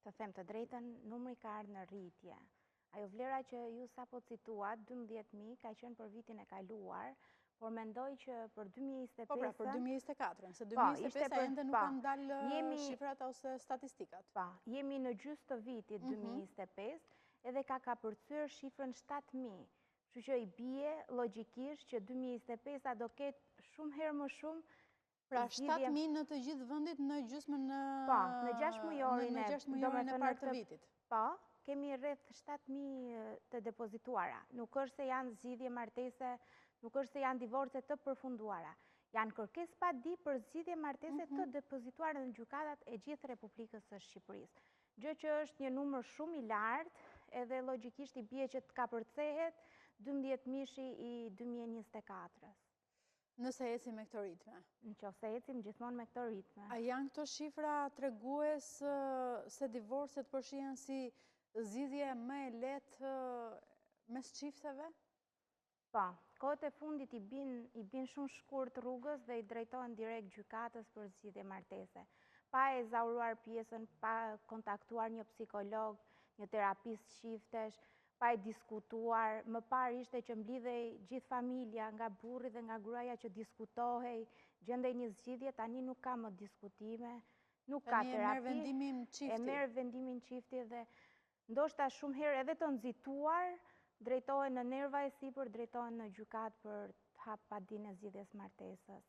të them të drejtën, numri ka ardhur në rritje. Ajo vlera që ju sapo cituat, 12.000, ka qenë për vitin e kaluar, por mendoj që për 2025... Po pra, për 2024, se 2025 ende nuk kanë dalë shifrat ose statistikat. Pa, jemi në gjys të vitit 2025, edhe ka përcyer shifrën 7.000. Kështu që i bie logjikisht që 2025 do ketë shumë herë më shumë. Pra 7.000 në të gjithë vendit në gjysmën në 6 mujorin e parë të vitit. Po, kemi rreth 7.000 të depozituara. Nuk është se janë zgjidhje martese, nuk është se janë divorce të përfunduara. Janë kërkesë pa di për zgjidhje martese të depozituara në gjykatat e gjithë Republikës së Shqipërisë. Gjë që është një numër shumë i lartë, edhe logjikisht i bie që të kapërcehet 12 mishi i 2024-s. Nëse ecim me këto ritme? Nëse ecim gjithmonë me këto ritme. A janë këto shifra tregues se divorcet përfshihen si zgjidhje më e lehtë mes çifteve? Po, kohët e fundit i bin shumë shkurt rrugës dhe i drejtohen direkt gjykatës për zgjidhje martese. Pa e zauruar pjesën, pa kontaktuar një psikolog, një terapist çiftesh, pa e diskutuar. Më parë ishte që mblidhej gjithë familja, nga burri dhe nga gruaja, që diskutohej, gjendej një zgjidhje, tani nuk ka më diskutime, nuk ka terapi. E merr vendimin çifti dhe ndoshta shumë herë edhe të nxituar, drejtohen në nerva e sipër, drejtohen në gjykatë për të hap padinë e zgjidhjes martesës.